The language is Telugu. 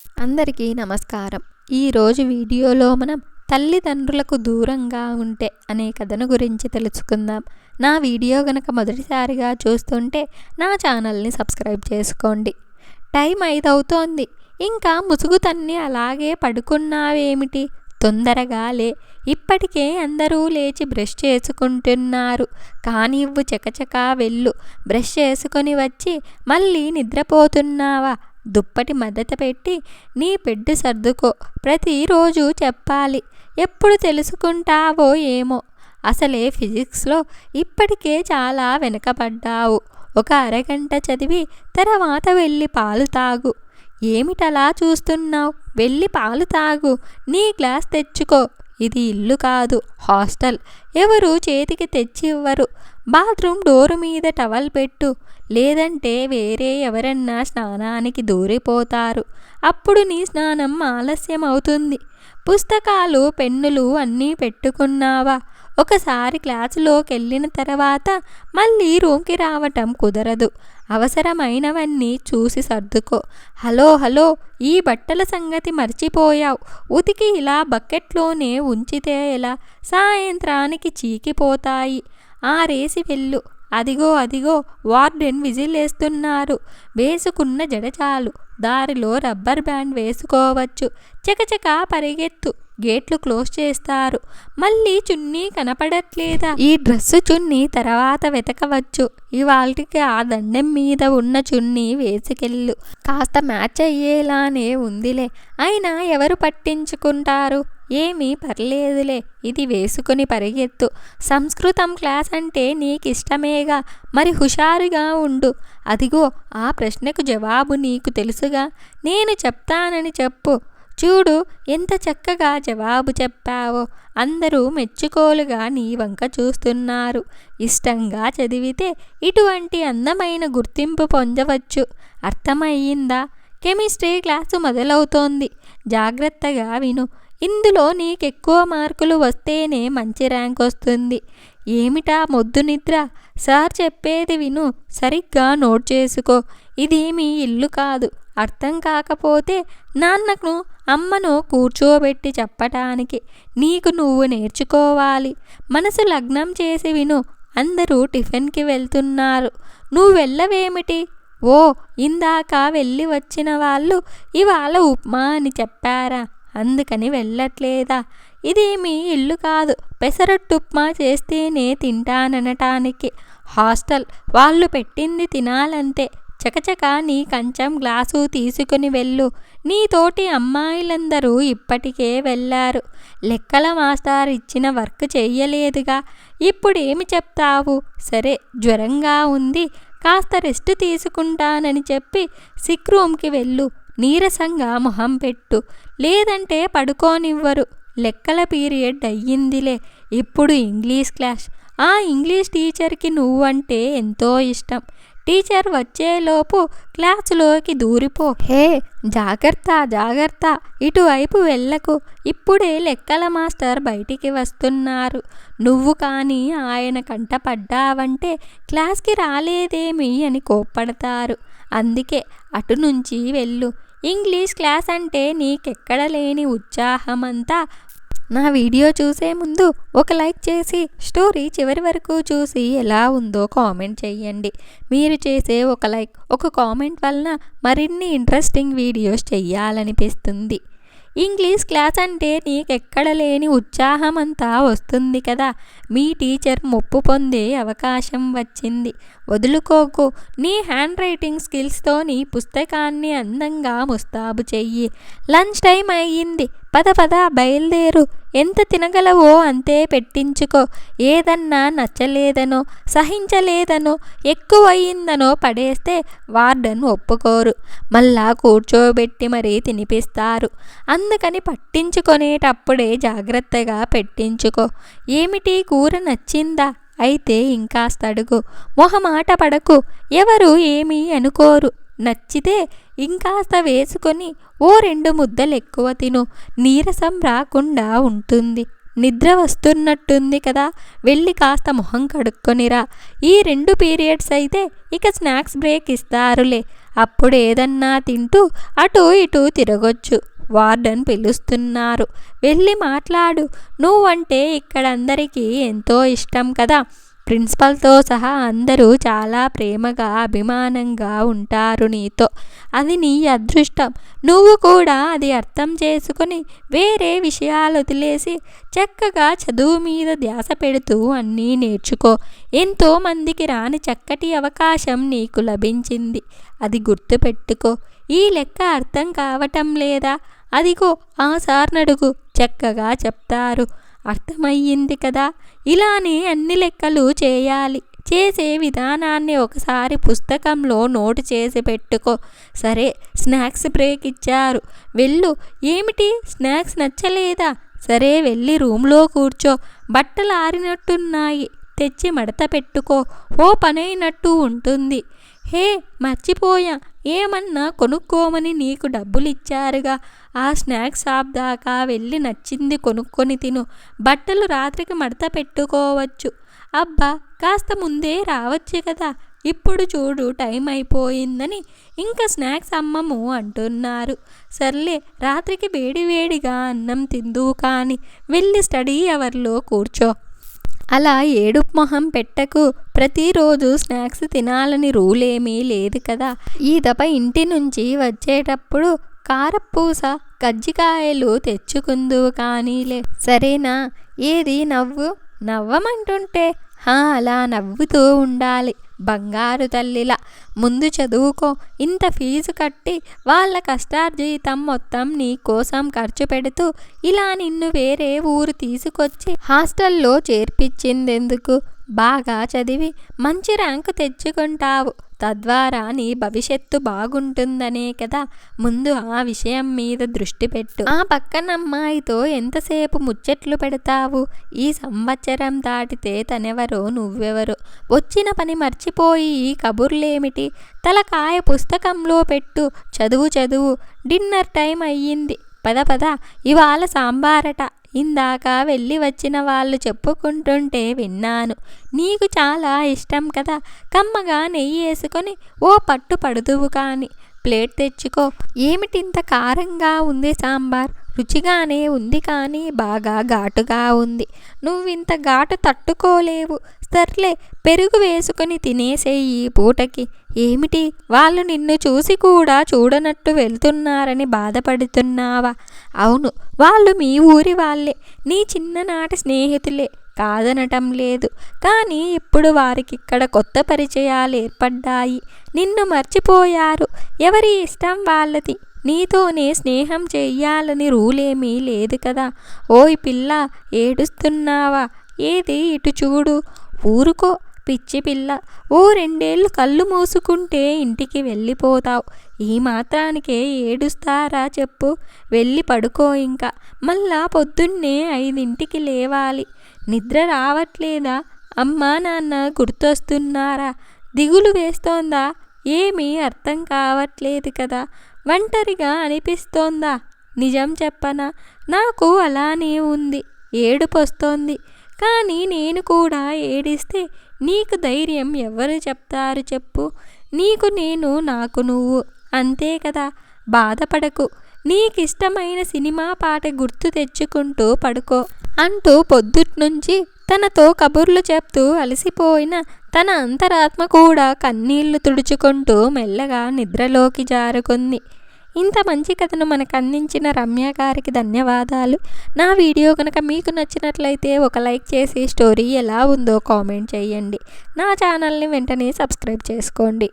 అందరికీ నమస్కారం. ఈరోజు వీడియోలో మనం తల్లిదండ్రులకు దూరంగా ఉంటే అనే కథను గురించి తెలుసుకుందాం. నా వీడియో గనక మొదటిసారిగా చూస్తుంటే నా ఛానల్ని సబ్స్క్రైబ్ చేసుకోండి. టైం 5 అవుతోంది. ఇంకా ముసుగు తన్ని అలాగే పడుకున్నావేమిటి? తొందరగా లే. ఇప్పటికే అందరూ లేచి బ్రష్ చేసుకుంటున్నారు. కానివ్వు, చకచకా వెళ్ళు. బ్రష్ చేసుకొని వచ్చి మళ్ళీ నిద్రపోతున్నావా? దుప్పటి మడత పెట్టి నీ బెడ్ సర్దుకో. ప్రతిరోజు చెప్పాలి. ఎప్పుడు తెలుసుకుంటావో ఏమో. అసలే ఫిజిక్స్లో ఇప్పటికే చాలా వెనకబడ్డావు. ఒక అరగంట చదివి తర్వాత వెళ్ళి పాలు తాగు. ఏమిటలా చూస్తున్నావు? వెళ్ళి పాలు తాగు. నీ గ్లాస్ తెచ్చుకో. ఇది ఇల్లు కాదు, హాస్టల్. ఎవరు చేతికి తెచ్చి ఇవ్వరు. బాత్రూమ్ డోరు మీద టవల్ పెట్టు. లేదంటే వేరే ఎవరన్నా స్నానానికి దూరిపోతారు. అప్పుడు నీ స్నానం ఆలస్యం అవుతుంది. పుస్తకాలు, పెన్నులు అన్నీ పెట్టుకున్నావా? ఒకసారి క్లాసులోకి వెళ్ళిన తర్వాత మళ్ళీ రూమ్కి రావటం కుదరదు. అవసరమైనవన్నీ చూసి సర్దుకో. హలో, ఈ బట్టల సంగతి మర్చిపోయావు. ఉతికి ఇలా బకెట్లోనే ఉంచితే ఎలా? సాయంత్రానికి చీకిపోతాయి. ఆరేసి వెళ్ళు. అదిగో వార్డెన్ విజిలేస్తున్నారు. వేసుకున్న జడ చాలు. దారిలో రబ్బర్ బ్యాండ్ వేసుకోవచ్చు. చకచకా పరిగెత్తు. గేట్లు క్లోజ్ చేస్తారు. మళ్ళీ చున్నీ కనపడట్లేదా? ఈ డ్రెస్సు చున్నీ తర్వాత వెతకవచ్చు. ఇవాల్టికి ఆ దండెం మీద ఉన్న చున్నీ వేసుకెళ్ళు. కాస్త మ్యాచ్ అయ్యేలానే ఉందిలే. అయినా ఎవరు పట్టించుకుంటారు? ఏమీ పర్లేదులే. ఇది వేసుకుని పరిగెత్తు. సంస్కృతం క్లాస్ అంటే నీకిష్టమేగా, మరి హుషారుగా ఉండు. అదిగో ఆ ప్రశ్నకు జవాబు నీకు తెలుసుగా. నేను చెప్తానని చెప్పు. చూడు ఎంత చక్కగా జవాబు చెప్పావో. అందరూ మెచ్చుకోలుగా నీ వంక చూస్తున్నారు. ఇష్టంగా చదివితే ఇటువంటి అందమైన గుర్తింపు పొందవచ్చు. అర్థమయ్యిందా? కెమిస్ట్రీ క్లాసు మొదలవుతోంది. జాగ్రత్తగా విను. ఇందులో నీకెక్కువ మార్కులు వస్తేనే మంచి ర్యాంక్ వస్తుంది. ఏమిటా మొద్దు నిద్ర? సార్ చెప్పేది విను. సరిగ్గా నోట్ చేసుకో. ఇది మీ ఇల్లు కాదు. అర్థం కాకపోతే నాన్నను, అమ్మను కూర్చోబెట్టి చెప్పటానికి నీకు నువ్వు నేర్చుకోవాలి. మనసు లగ్నం చేసి విను. అందరూ టిఫిన్కి వెళ్తున్నారు. నువ్వు వెళ్ళవేమిటి? ఓ, ఇందాక వెళ్ళి వచ్చిన వాళ్ళు ఇవాళ ఉప్మా అని చెప్పారా? అందుకని వెళ్ళట్లేదా? ఇది మీ ఇల్లు కాదు. పెసరట్టు ఉప్మా చేస్తేనే తింటాననటానికి. హాస్టల్. వాళ్ళు పెట్టింది తినాలంతే. చకచకా నీ కంచం గ్లాసు తీసుకుని వెళ్ళు. నీతోటి అమ్మాయిలందరూ ఇప్పటికే వెళ్ళారు. లెక్కల మాస్టర్ ఇచ్చిన వర్క్ చెయ్యలేదుగా. ఇప్పుడేమి చెప్తావు? సరే, జ్వరంగా ఉంది, కాస్త రెస్ట్ తీసుకుంటానని చెప్పి సిక్ రూమ్కి వెళ్ళు. నీరసంగా మొహం పెట్టు. లేదంటే పడుకోనివ్వరు. లెక్కల పీరియడ్ అయ్యిందిలే. ఇప్పుడు ఇంగ్లీష్ క్లాస్. ఆ ఇంగ్లీష్ టీచర్కి నువ్వంటే ఎంతో ఇష్టం. టీచర్ వచ్చేలోపు క్లాసులోకి దూరిపో. హే, జాగ్రత్త, ఇటువైపు వెళ్ళకు. ఇప్పుడే లెక్కల మాస్టర్ బయటికి వస్తున్నారు. నువ్వు కానీ ఆయన కంట పడ్డావంటే క్లాస్కి రాలేదేమి అని కోప్పడతారు. అందుకే అటు నుంచి వెళ్ళు. ఇంగ్లీష్ క్లాస్ అంటే నీకెక్కడ లేని ఉత్సాహమంతా. నా వీడియో చూసే ముందు ఒక లైక్ చేసి స్టోరీ చివరి వరకు చూసి ఎలా ఉందో కామెంట్ చేయండి. మీరు చేసే ఒక లైక్, ఒక కామెంట్ వలన మరిన్ని ఇంట్రెస్టింగ్ వీడియోస్ చెయ్యాలనిపిస్తుంది. ఇంగ్లీష్ క్లాస్ అంటే నీకెక్కడ లేని ఉత్సాహమంతా వస్తుంది కదా. మీ టీచర్ మొప్పు పొందే అవకాశం వచ్చింది. వదులుకోకు. నీ హ్యాండ్ రైటింగ్ స్కిల్స్తో నీ పుస్తకాన్ని అందంగా ముస్తాబు చెయ్యి. లంచ్ టైం అయ్యింది. పద బయలుదేరు. ఎంత తినగలవో అంతే పెట్టించుకో. ఏదన్నా నచ్చలేదనో, సహించలేదనో, ఎక్కువయిందనో పడేస్తే వార్డెన్ ఒప్పుకోరు. మళ్ళా కూర్చోబెట్టి మరీ తినిపిస్తారు. అందుకని పట్టించుకొనేటప్పుడే జాగ్రత్తగా పెట్టించుకో. ఏమిటి, కూర నచ్చిందా? అయితే ఇంకాస్త అడుగు. మొహమాట పడకు. ఎవరు ఏమీ అనుకోరు. నచ్చితే ఇంకాస్త వేసుకొని ఓ 2 ముద్దలు ఎక్కువ తిను. నీరసం రాకుండా ఉంటుంది. నిద్ర వస్తున్నట్టుంది కదా, వెళ్ళి కాస్త మొహం కడుక్కొనిరా. ఈ 2 పీరియడ్స్ అయితే ఇక స్నాక్స్ బ్రేక్ ఇస్తారులే. అప్పుడు ఏదన్నా తింటూ అటు ఇటు తిరగొచ్చు. వార్డెన్ పిలుస్తున్నారు, వెళ్ళి మాట్లాడు. నువ్వంటే ఇక్కడ అందరికీ ఎంతో ఇష్టం కదా. ప్రిన్సిపల్తో సహా అందరూ చాలా ప్రేమగా అభిమానంగా ఉంటారు నీతో. అది నీ అదృష్టం. నువ్వు కూడా అది అర్థం చేసుకుని వేరే విషయాలు వదిలేసి చక్కగా చదువు మీద ధ్యాస పెడుతూ అన్నీ నేర్చుకో. ఎంతోమందికి రాని చక్కటి అవకాశం నీకు లభించింది. అది గుర్తుపెట్టుకో. ఈ లెక్క అర్థం కావటం లేదా? అదిగో ఆ సార్నడుగు, చక్కగా చెప్తారు. అర్థమయ్యింది కదా. ఇలానే అన్ని లెక్కలు చేయాలి. చేసే విధానాన్ని ఒకసారి పుస్తకంలో నోటు చేసి పెట్టుకో. సరే, స్నాక్స్ బ్రేక్ ఇచ్చారు, వెళ్ళు. ఏమిటి, స్నాక్స్ నచ్చలేదా? సరే, వెళ్ళి రూమ్లో కూర్చో. బట్టలు ఆరినట్టున్నాయి, తెచ్చి మడత పెట్టుకో. ఓ పనైనట్టు ఉంటుంది. హే, మర్చిపోయా, ఏమన్నా కొనుక్కోమని నీకు డబ్బులిచ్చారుగా. ఆ స్నాక్స్ షాప్ దాకా వెళ్ళి నచ్చింది కొనుక్కొని తిను. బట్టలు రాత్రికి మడత పెట్టుకోవచ్చు. అబ్బా, కాస్త ముందే రావచ్చు కదా. ఇప్పుడు చూడు, టైం అయిపోయిందని ఇంకా స్నాక్స్ అమ్మము అంటున్నారు. సర్లే, రాత్రికి వేడివేడిగా అన్నం తిందువు కానీ. వెళ్ళి స్టడీ అవర్లో కూర్చో. అలా ఏడుపు మొహం పెట్టకు. ప్రతిరోజు స్నాక్స్ తినాలని రూలేమీ లేదు కదా. ఈ దప ఇంటి నుంచి వచ్చేటప్పుడు కారపూస కజ్జికాయలు తెచ్చుకుందువు కానీలే, సరేనా? ఏది నవ్వు, నవ్వమంటుంటే. అలా నవ్వుతూ ఉండాలి, బంగారు తల్లిలా. ముందు చదువుకో. ఇంత ఫీజు కట్టి వాళ్ళ కష్టార్జితం మొత్తం నీ కోసం ఖర్చు పెడుతూ ఇలా నిన్ను వేరే ఊరు తీసుకొచ్చి హాస్టల్లో చేర్పించిందెందుకు? బాగా చదివి మంచి ర్యాంకు తెచ్చుకుంటావు. తద్వారా నీ భవిష్యత్తు బాగుంటుందనే కదా. ముందు ఆ విషయం మీద దృష్టి పెట్టు. ఆ పక్కన అమ్మాయితో ఎంతసేపు ముచ్చట్లు పెడతావు? ఈ సంవత్సరం దాటితే తనెవరో నువ్వెవరో. వచ్చిన పని మర్చిపోయి ఈ కబుర్లేమిటి? తలకాయ పుస్తకంలో పెట్టు. చదువు. డిన్నర్ టైం అయ్యింది. పద, ఇవాళ సాంబారట. ఇందాక వెళ్ళి వచ్చిన వాళ్ళు చెప్పుకుంటుంటే విన్నాను. నీకు చాలా ఇష్టం కదా. కమ్మగా నెయ్యి వేసుకొని ఓ పట్టు పడుదువు కానీ. ప్లేట్ తెచ్చుకో. ఏమిటింత కారంగా ఉంది సాంబార్? రుచిగానే ఉంది కానీ బాగా ఘాటుగా ఉంది. నువ్వింత ఘాటు తట్టుకోలేవు. సర్లే, పెరుగు వేసుకొని తినేసేయి పూటకి. ఏమిటి, వాళ్ళు నిన్ను చూసి కూడా చూడనట్టు వెళ్తున్నారని బాధపడుతున్నావా? అవును, వాళ్ళు మీ ఊరి వాళ్ళే, నీ చిన్ననాటి స్నేహితులే, కాదనటం లేదు. కానీ ఇప్పుడు వారికిక్కడ కొత్త పరిచయాలు ఏర్పడ్డాయి. నిన్ను మర్చిపోయారు. ఎవరి ఇష్టం వాళ్ళది. నీతోనే స్నేహం చెయ్యాలని రూలేమీ లేదు కదా. ఓయ్ పిల్ల, ఏడుస్తున్నావా? ఏది, ఇటు చూడు. ఊరుకో పిచ్చి పిల్ల. ఓ 2 ఏళ్ళు కళ్ళు మూసుకుంటే ఇంటికి వెళ్ళిపోతావు. ఈ మాత్రానికే ఏడుస్తారా చెప్పు? వెళ్ళి పడుకో ఇంకా. మళ్ళా పొద్దున్నే 5ంటికి లేవాలి. నిద్ర రావట్లేదా? అమ్మా నాన్న గుర్తొస్తున్నారా? దిగులు వేస్తోందా? ఏమీ అర్థం కావట్లేదు కదా. ఒంటరిగా అనిపిస్తోందా? నిజం చెప్పనా, నాకు అలానే ఉంది. ఏడుపొస్తోంది. కానీ నేను కూడా ఏడిస్తే నీకు ధైర్యం ఎవరు చెప్తారు చెప్పు? నీకు నేను, నాకు నువ్వు, అంతే కదా. బాధపడకు. నీకిష్టమైన సినిమా పాట గుర్తు తెచ్చుకుంటూ పడుకో అంటూ పొద్దుట్నుంచి తనతో కబుర్లు చెప్తూ అలసిపోయిన తన అంతరాత్మ కూడా కన్నీళ్లు తుడుచుకుంటూ మెల్లగా నిద్రలోకి జారుకుంది. ఇంత మంచి కథను మనకు అందించిన రమ్య గారికి ధన్యవాదాలు. నా వీడియో కనుక మీకు నచ్చినట్లయితే ఒక లైక్ చేసి స్టోరీ ఎలా ఉందో కామెంట్ చేయండి. నా ఛానల్ని వెంటనే సబ్స్క్రైబ్ చేసుకోండి.